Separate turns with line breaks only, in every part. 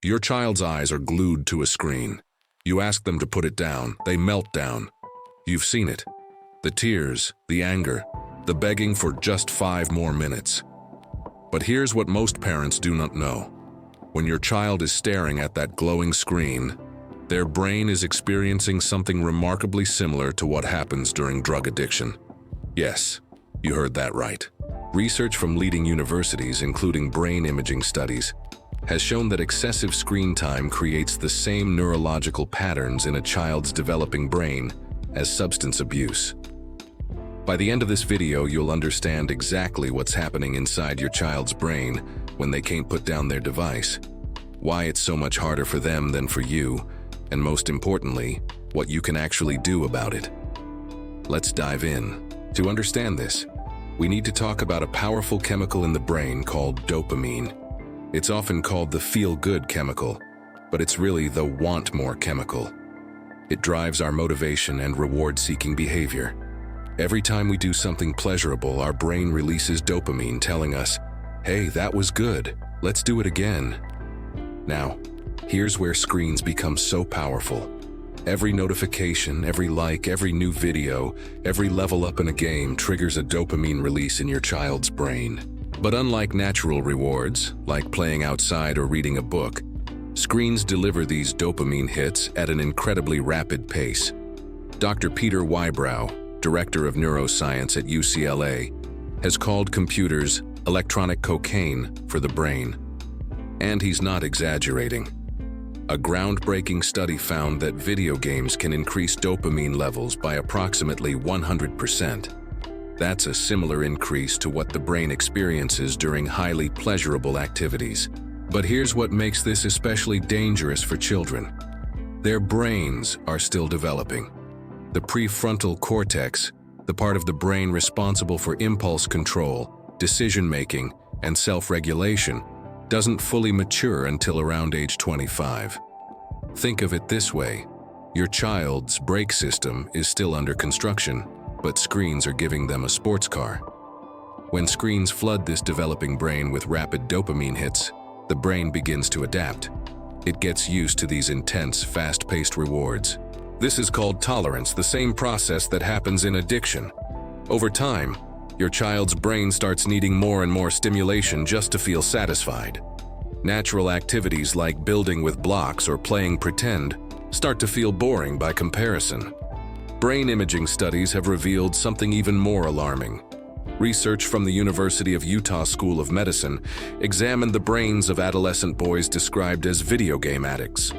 Your child's eyes are glued to a screen. You ask them to put it down, they melt down. You've seen it. The tears, the anger, the begging for just 5 more minutes. But here's what most parents do not know. When your child is staring at that glowing screen, their brain is experiencing something remarkably similar to what happens during drug addiction. Yes, you heard that right. Research from leading universities, including brain imaging studies, has shown that excessive screen time creates the same neurological patterns in a child's developing brain as substance abuse. By the end of this video, you'll understand exactly what's happening inside your child's brain when they can't put down their device, why it's so much harder for them than for you, and most importantly, what you can actually do about it. Let's dive in. To understand this, we need to talk about a powerful chemical in the brain called dopamine. It's often called the feel-good chemical, but it's really the want-more chemical. It drives our motivation and reward-seeking behavior. Every time we do something pleasurable, our brain releases dopamine telling us, "Hey, that was good. Let's do it again." Now, here's where screens become so powerful. Every notification, every like, every new video, every level up in a game triggers a dopamine release in your child's brain. But unlike natural rewards, like playing outside or reading a book, screens deliver these dopamine hits at an incredibly rapid pace. Dr. Peter Wybrow, director of neuroscience at UCLA, has called computers electronic cocaine for the brain. And he's not exaggerating. A groundbreaking study found that video games can increase dopamine levels by approximately 100%. That's a similar increase to what the brain experiences during highly pleasurable activities. But here's what makes this especially dangerous for children. Their brains are still developing. The prefrontal cortex, the part of the brain responsible for impulse control, decision-making, and self-regulation, doesn't fully mature until around age 25. Think of it this way. Your child's brake system is still under construction, but screens are giving them a sports car. When screens flood this developing brain with rapid dopamine hits, the brain begins to adapt. It gets used to these intense, fast-paced rewards. This is called tolerance, the same process that happens in addiction. Over time, your child's brain starts needing more and more stimulation just to feel satisfied. Natural activities like building with blocks or playing pretend start to feel boring by comparison. Brain imaging studies have revealed something even more alarming. Research from the University of Utah School of Medicine examined the brains of adolescent boys described as video game addicts.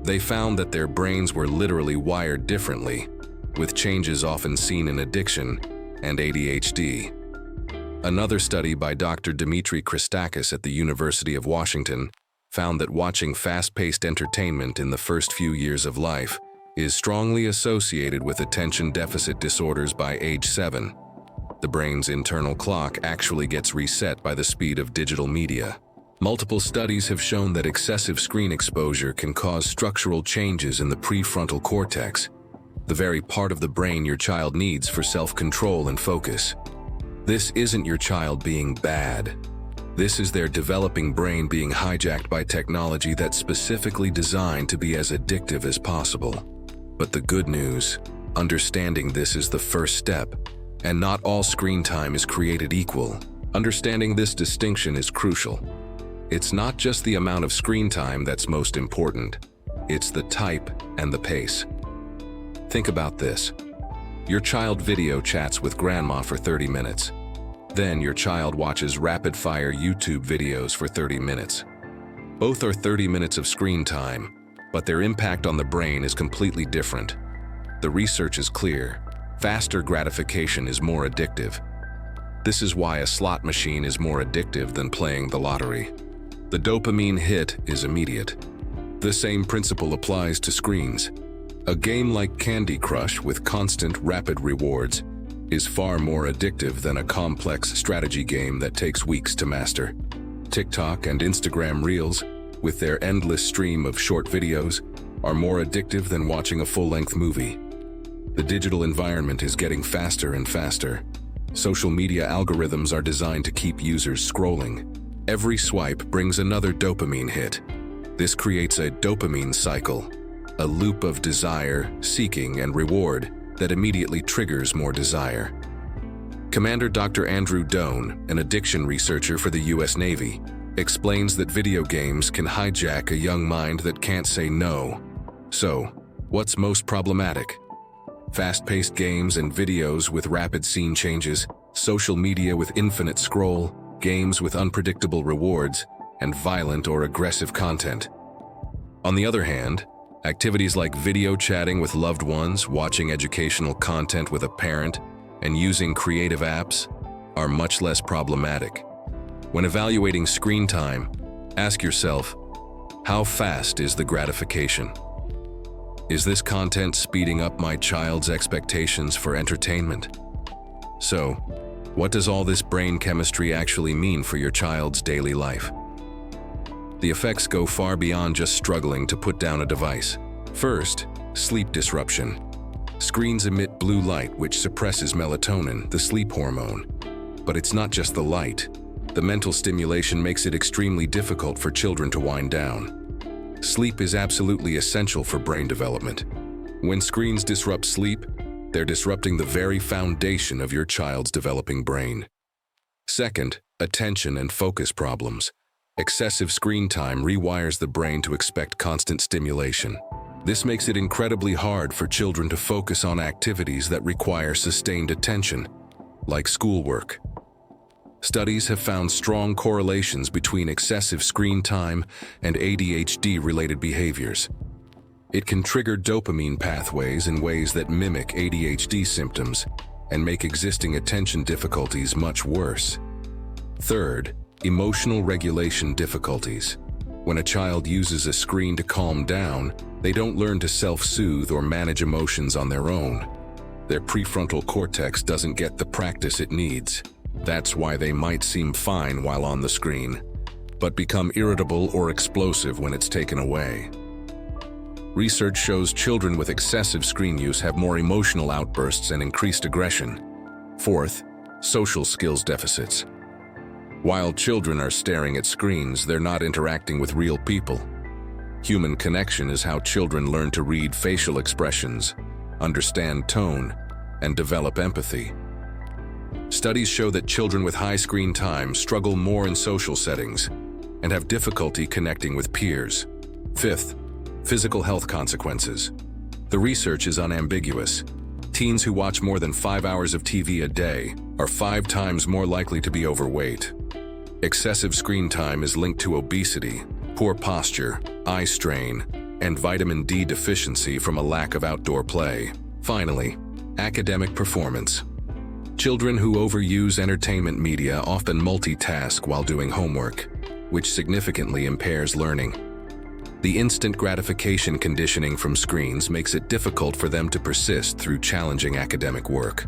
They found that their brains were literally wired differently, with changes often seen in addiction and ADHD. Another study by Dr. Dimitri Christakis at the University of Washington found that watching fast-paced entertainment in the first few years of life is strongly associated with attention deficit disorders by age 7. The brain's internal clock actually gets reset by the speed of digital media. Multiple studies have shown that excessive screen exposure can cause structural changes in the prefrontal cortex, the very part of the brain your child needs for self-control and focus. This isn't your child being bad. This is their developing brain being hijacked by technology that's specifically designed to be as addictive as possible. But the good news, understanding this is the first step, and not all screen time is created equal. Understanding this distinction is crucial. It's not just the amount of screen time that's most important, it's the type and the pace. Think about this. Your child video chats with grandma for 30 minutes. Then your child watches rapid-fire YouTube videos for 30 minutes. Both are 30 minutes of screen time, but their impact on the brain is completely different. The research is clear. Faster gratification is more addictive. This is why a slot machine is more addictive than playing the lottery. The dopamine hit is immediate. The same principle applies to screens. A game like Candy Crush with constant rapid rewards is far more addictive than a complex strategy game that takes weeks to master. TikTok and Instagram Reels, with their endless stream of short videos, are more addictive than watching a full-length movie. The digital environment is getting faster and faster. Social media algorithms are designed to keep users scrolling. Every swipe brings another dopamine hit. This creates a dopamine cycle, a loop of desire, seeking, and reward that immediately triggers more desire. Commander Dr. Andrew Doan, an addiction researcher for the U.S. Navy, explains that video games can hijack a young mind that can't say no. So, what's most problematic? Fast-paced games and videos with rapid scene changes, social media with infinite scroll, games with unpredictable rewards, and violent or aggressive content. On the other hand, activities like video chatting with loved ones, watching educational content with a parent, and using creative apps are much less problematic. When evaluating screen time, ask yourself, how fast is the gratification? Is this content speeding up my child's expectations for entertainment? So, what does all this brain chemistry actually mean for your child's daily life? The effects go far beyond just struggling to put down a device. First, sleep disruption. Screens emit blue light, which suppresses melatonin, the sleep hormone. But it's not just the light. The mental stimulation makes it extremely difficult for children to wind down. Sleep is absolutely essential for brain development. When screens disrupt sleep, they're disrupting the very foundation of your child's developing brain. Second, attention and focus problems. Excessive screen time rewires the brain to expect constant stimulation. This makes it incredibly hard for children to focus on activities that require sustained attention, like schoolwork. Studies have found strong correlations between excessive screen time and ADHD-related behaviors. It can trigger dopamine pathways in ways that mimic ADHD symptoms and make existing attention difficulties much worse. Third, emotional regulation difficulties. When a child uses a screen to calm down, they don't learn to self-soothe or manage emotions on their own. Their prefrontal cortex doesn't get the practice it needs. That's why they might seem fine while on the screen, but become irritable or explosive when it's taken away. Research shows children with excessive screen use have more emotional outbursts and increased aggression. Fourth, social skills deficits. While children are staring at screens, they're not interacting with real people. Human connection is how children learn to read facial expressions, understand tone, and develop empathy. Studies show that children with high screen time struggle more in social settings and have difficulty connecting with peers. Fifth, physical health consequences. The research is unambiguous. Teens who watch more than 5 hours of TV a day are 5 times more likely to be overweight. Excessive screen time is linked to obesity, poor posture, eye strain, and vitamin D deficiency from a lack of outdoor play. Finally, academic performance. Children who overuse entertainment media often multitask while doing homework, which significantly impairs learning. The instant gratification conditioning from screens makes it difficult for them to persist through challenging academic work.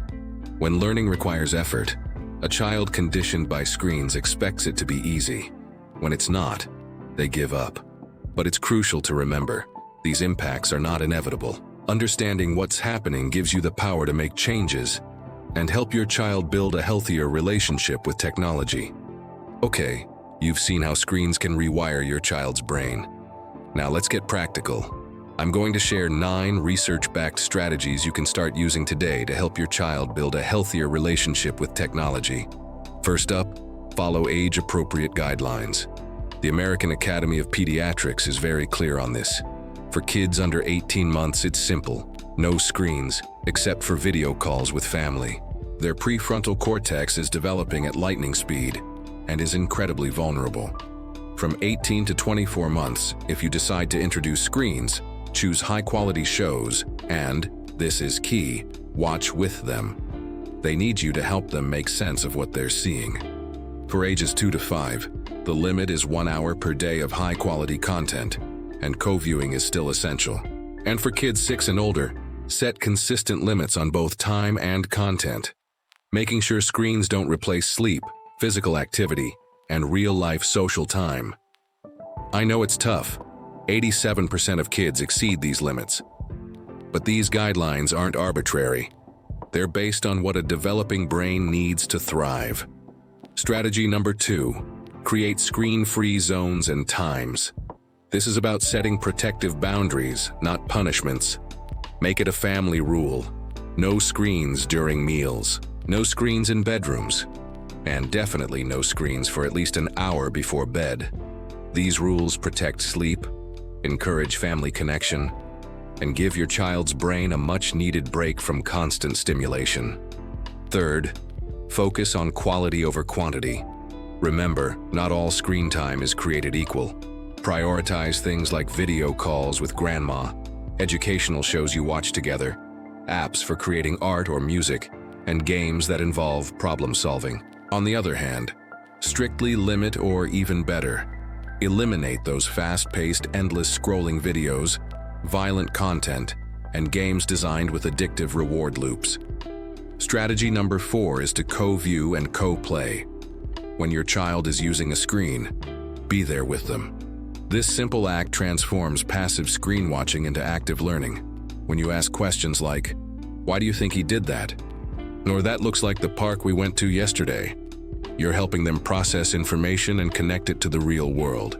When learning requires effort, a child conditioned by screens expects it to be easy. When it's not, they give up. But it's crucial to remember, these impacts are not inevitable. Understanding what's happening gives you the power to make changes and help your child build a healthier relationship with technology. Okay, you've seen how screens can rewire your child's brain. Now let's get practical. I'm going to share 9 research-backed strategies you can start using today to help your child build a healthier relationship with technology. First up, follow age-appropriate guidelines. The American Academy of Pediatrics is very clear on this. For kids under 18 months, it's simple. No screens, except for video calls with family. Their prefrontal cortex is developing at lightning speed and is incredibly vulnerable. From 18 to 24 months, if you decide to introduce screens, choose high-quality shows and, this is key, watch with them. They need you to help them make sense of what they're seeing. For ages 2 to 5, the limit is 1 hour per day of high-quality content, and co-viewing is still essential. And for kids 6 and older, set consistent limits on both time and content, making sure screens don't replace sleep, physical activity, and real-life social time. I know it's tough. 87% of kids exceed these limits. But these guidelines aren't arbitrary. They're based on what a developing brain needs to thrive. Strategy number 2, create screen-free zones and times. This is about setting protective boundaries, not punishments. Make it a family rule. No screens during meals. No screens in bedrooms. And definitely no screens for at least an hour before bed. These rules protect sleep, encourage family connection, and give your child's brain a much-needed break from constant stimulation. Third, focus on quality over quantity. Remember, not all screen time is created equal. Prioritize things like video calls with grandma, educational shows you watch together, apps for creating art or music, and games that involve problem solving. On the other hand, strictly limit or even better, eliminate those fast-paced, endless scrolling videos, violent content, and games designed with addictive reward loops. Strategy number 4 is to co-view and co-play. When your child is using a screen, be there with them. This simple act transforms passive screen watching into active learning. When you ask questions like, "Why do you think he did that?" Or "That looks like the park we went to yesterday," you're helping them process information and connect it to the real world.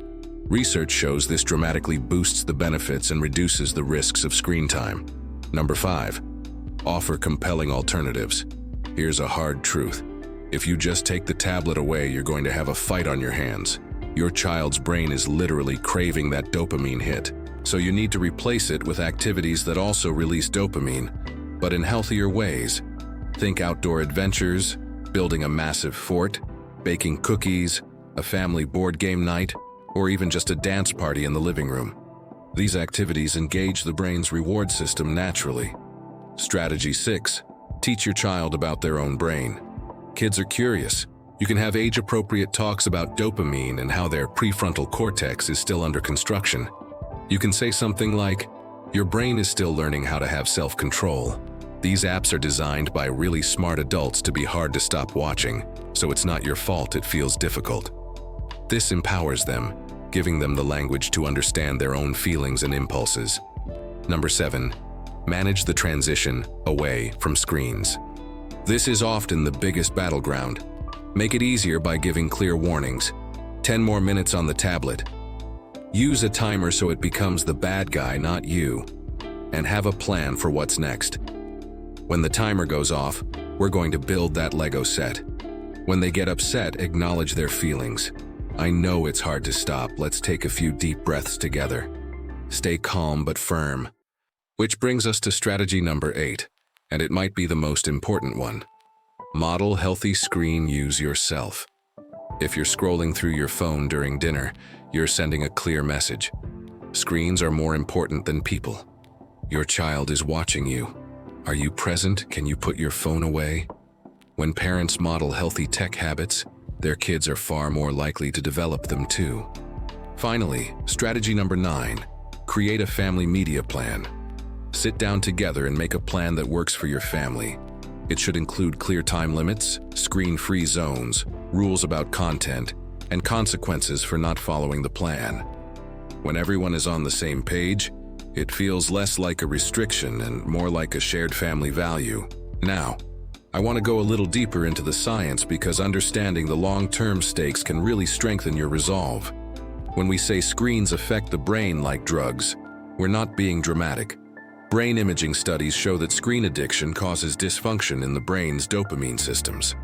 Research shows this dramatically boosts the benefits and reduces the risks of screen time. Number 5, offer compelling alternatives. Here's a hard truth. If you just take the tablet away, you're going to have a fight on your hands. Your child's brain is literally craving that dopamine hit, so you need to replace it with activities that also release dopamine, but in healthier ways. Think outdoor adventures, building a massive fort, baking cookies, a family board game night, or even just a dance party in the living room. These activities engage the brain's reward system naturally. Strategy 6, teach your child about their own brain. Kids are curious. You can have age-appropriate talks about dopamine and how their prefrontal cortex is still under construction. You can say something like, "Your brain is still learning how to have self-control. These apps are designed by really smart adults to be hard to stop watching, so it's not your fault it feels difficult." This empowers them, giving them the language to understand their own feelings and impulses. Number 7, manage the transition away from screens. This is often the biggest battleground. Make it easier by giving clear warnings. 10 more minutes on the tablet. Use a timer so it becomes the bad guy, not you. And have a plan for what's next. When the timer goes off, we're going to build that Lego set. When they get upset, acknowledge their feelings. "I know it's hard to stop. Let's take a few deep breaths together." Stay calm but firm. Which brings us to strategy number 8, and it might be the most important one. Model healthy screen use yourself. If you're scrolling through your phone during dinner, you're sending a clear message. Screens are more important than people. Your child is watching you. Are you present? Can you put your phone away? When parents model healthy tech habits, their kids are far more likely to develop them too. Finally, strategy number 9, create a family media plan. Sit down together and make a plan that works for your family. It should include clear time limits, screen-free zones, rules about content, and consequences for not following the plan. When everyone is on the same page, it feels less like a restriction and more like a shared family value. Now, I want to go a little deeper into the science because understanding the long-term stakes can really strengthen your resolve. When we say screens affect the brain like drugs, we're not being dramatic. Brain imaging studies show that screen addiction causes dysfunction in the brain's dopamine systems,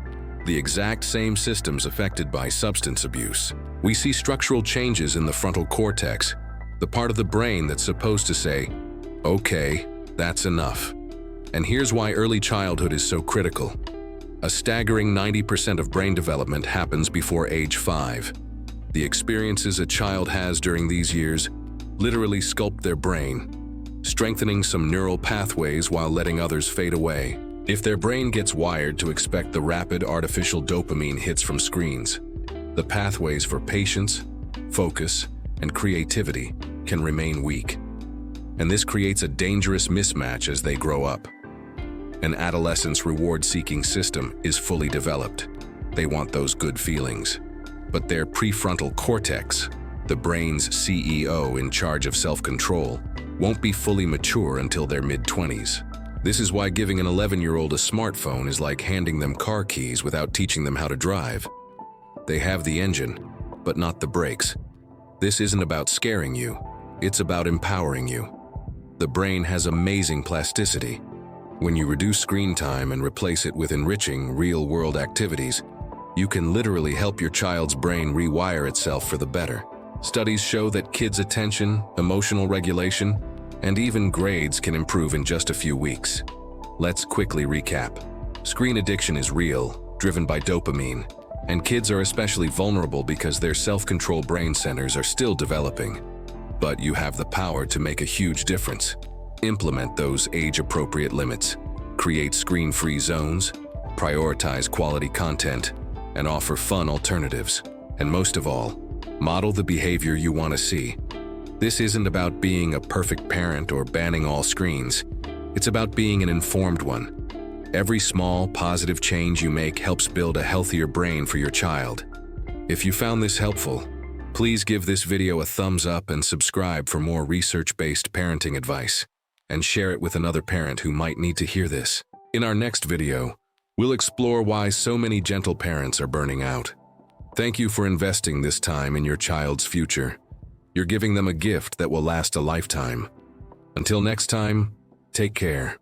the exact same systems affected by substance abuse. We see structural changes in the frontal cortex, the part of the brain that's supposed to say, "Okay, that's enough." And here's why early childhood is so critical. A staggering 90% of brain development happens before age 5. The experiences a child has during these years literally sculpt their brain, strengthening some neural pathways while letting others fade away. If their brain gets wired to expect the rapid artificial dopamine hits from screens, the pathways for patience, focus, and creativity can remain weak. And this creates a dangerous mismatch as they grow up. An adolescent's reward-seeking system is fully developed. They want those good feelings. But their prefrontal cortex, the brain's CEO in charge of self-control, won't be fully mature until their mid-20s. This is why giving an 11-year-old a smartphone is like handing them car keys without teaching them how to drive. They have the engine, but not the brakes. This isn't about scaring you, it's about empowering you. The brain has amazing plasticity. When you reduce screen time and replace it with enriching, real-world activities, you can literally help your child's brain rewire itself for the better. Studies show that kids' attention, emotional regulation, and even grades can improve in just a few weeks. Let's quickly recap. Screen addiction is real, driven by dopamine, and kids are especially vulnerable because their self-control brain centers are still developing. But you have the power to make a huge difference. Implement those age-appropriate limits, create screen-free zones, prioritize quality content, and offer fun alternatives. And most of all, model the behavior you want to see. This isn't about being a perfect parent or banning all screens. It's about being an informed one. Every small, positive change you make helps build a healthier brain for your child. If you found this helpful, please give this video a thumbs up and subscribe for more research-based parenting advice, and share it with another parent who might need to hear this. In our next video, we'll explore why so many gentle parents are burning out. Thank you for investing this time in your child's future. You're giving them a gift that will last a lifetime. Until next time, take care.